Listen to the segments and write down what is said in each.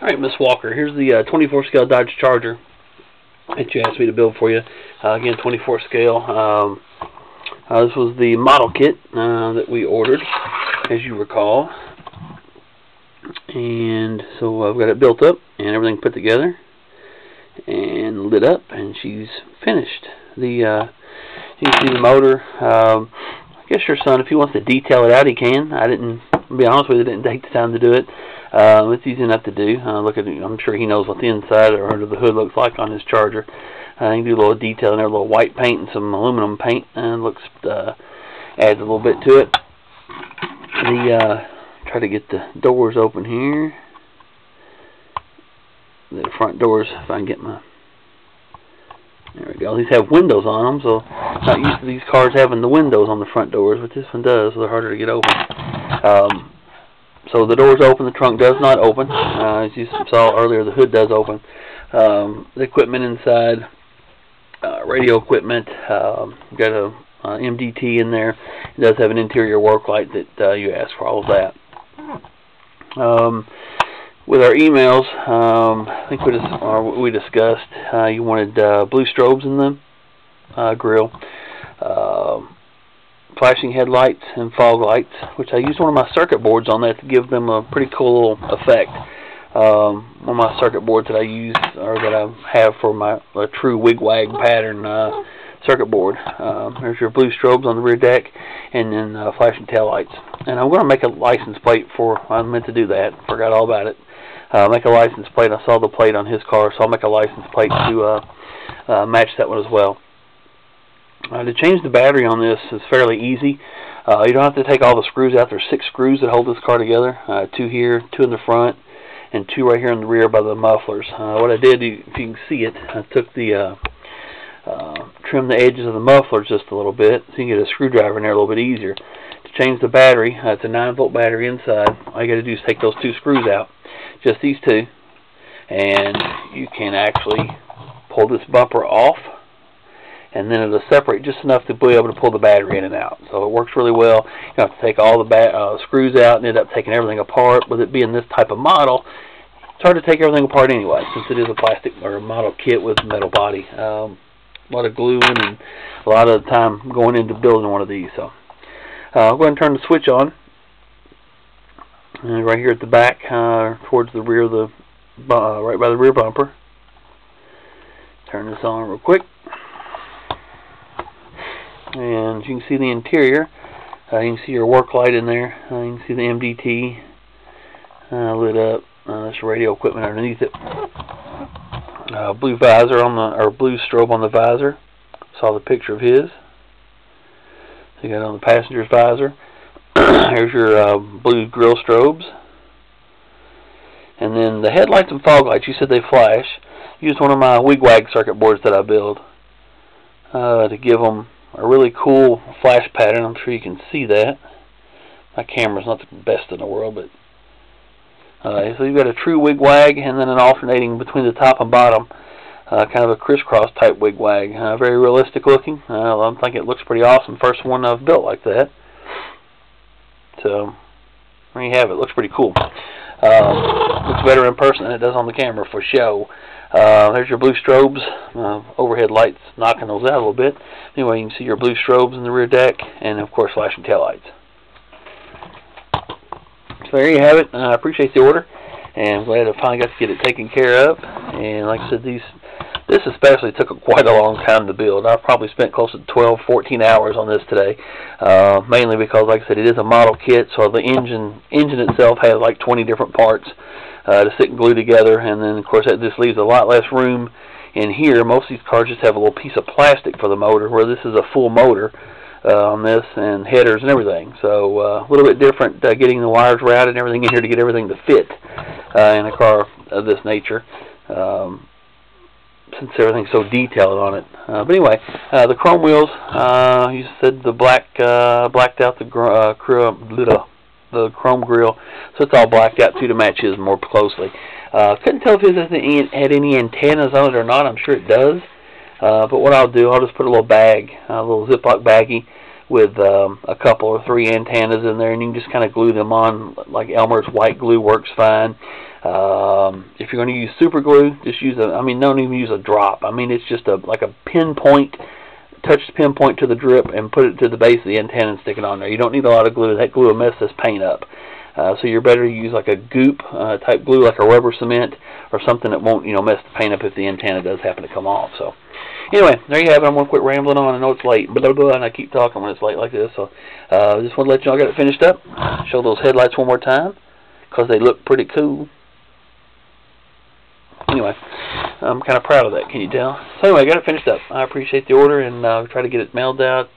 Alright, Miss Walker, here's the 24 scale Dodge Charger that you asked me to build for you. Again, 24 scale. This was the model kit that we ordered, as you recall. And so I've got it built up and everything put together and lit up, and she's finished. You can see the motor. I guess your son, if he wants to detail it out, he can. To be honest with you, didn't take the time to do it. It's easy enough to do. Look at it. I'm sure he knows what the inside or under the hood looks like on his Charger. You can do a little detail in there, a little white paint and some aluminum paint, and looks adds a little bit to it. Try to get the doors open here. The front doors, if I can get my. There we go. These have windows on them, so I'm not used to these cars having the windows on the front doors, but this one does, so they're harder to get open. So the doors open, the trunk does not open. As you saw earlier, the hood does open. The equipment inside, radio equipment, got a MDT in there. It does have an interior work light that you asked for, all of that. With our emails, I think we discussed you wanted blue strobes in the grill, flashing headlights and fog lights, which I used one of my circuit boards on that to give them a pretty cool little effect. One of my circuit boards that I use, or that I have for my true wig-wag pattern circuit board. There's your blue strobes on the rear deck, and then flashing tail lights. And I'm going to make a license plate I meant to do that, forgot all about it. Make a license plate. I saw the plate on his car, so I'll make a license plate to match that one as well. To change the battery on this is fairly easy. You don't have to take all the screws out. There's 6 screws that hold this car together. 2 here, 2 in the front, and 2 right here in the rear by the mufflers. What I did, if you can see it, I took the trim the edges of the mufflers just a little bit, so you can get a screwdriver in there a little bit easier. To change the battery, it's a 9-volt battery inside. All you got to do is take those 2 screws out, just these 2, and you can actually pull this bumper off, and then it'll separate just enough to be able to pull the battery in and out. So it works really well. You don't have to take all the screws out and end up taking everything apart. With it being this type of model, it's hard to take everything apart anyway, since it is a plastic or a model kit with a metal body. A lot of gluing and a lot of time going into building one of these. So I'll go ahead and turn the switch on. And right here at the back, towards the rear of the, right by the rear bumper. Turn this on real quick. And you can see the interior. You can see your work light in there. You can see the MDT lit up. There's radio equipment underneath it. Blue visor on the, or blue strobe on the visor. Saw the picture of his. So you got it on the passenger's visor. Here's your blue grill strobes. And then the headlights and fog lights, you said they flash. Used one of my wig-wag circuit boards that I build to give them a really cool flash pattern. I'm sure you can see that. My camera's not the best in the world, but so you've got a true wig-wag and then an alternating between the top and bottom, kind of a crisscross type wig-wag. Very realistic looking. I think it looks pretty awesome. First one I've built like that. So there you have it. Looks pretty cool. Looks better in person than it does on the camera for show. There's your blue strobes, overhead lights, knocking those out a little bit. Anyway, you can see your blue strobes in the rear deck, and of course flashing tail lights. So there you have it. I appreciate the order, and I'm glad I finally got to get it taken care of. And like I said, this especially took quite a long time to build. I've probably spent close to 12, 14 hours on this today, mainly because, like I said, it is a model kit, so the engine itself has like 20 different parts to sit and glue together, and then of course that just leaves a lot less room in here. Most of these cars just have a little piece of plastic for the motor, where this is a full motor on this, and headers and everything. So a little bit different getting the wires routed and everything in here to get everything to fit in a car of this nature. Since everything's so detailed on it. But anyway, the chrome wheels, you said the blacked out the chrome grill, so it's all blacked out too to match his more closely. Couldn't tell if his had any antennas on it or not. I'm sure it does. But what I'll do, I'll just put a little bag, a little Ziploc baggie with a couple or three antennas in there, and you can just kind of glue them on. Like Elmer's white glue works fine. If you're going to use super glue, just use don't even use a drop. I mean, it's just like a pinpoint, touch the pinpoint to the drip and put it to the base of the antenna and stick it on there. You don't need a lot of glue. That glue will mess this paint up. So you're better to use like a goop type glue, like a rubber cement or something that won't, mess the paint up if the antenna does happen to come off. So anyway, there you have it. I'm going to quit rambling on. I know it's late, blah, blah, blah, and I keep talking when it's late like this. So just want to let you know I got it finished up. Show those headlights one more time because they look pretty cool. Anyway, I'm kind of proud of that, can you tell? So anyway, I got it finished up. I appreciate the order, and I'll try to get it mailed out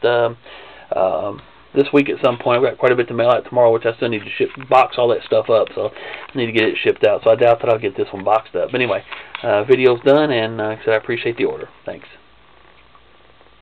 this week at some point. I've got quite a bit to mail out tomorrow, which I still need to box all that stuff up, so I need to get it shipped out. So I doubt that I'll get this one boxed up. But anyway, video's done, and like I said, I appreciate the order. Thanks.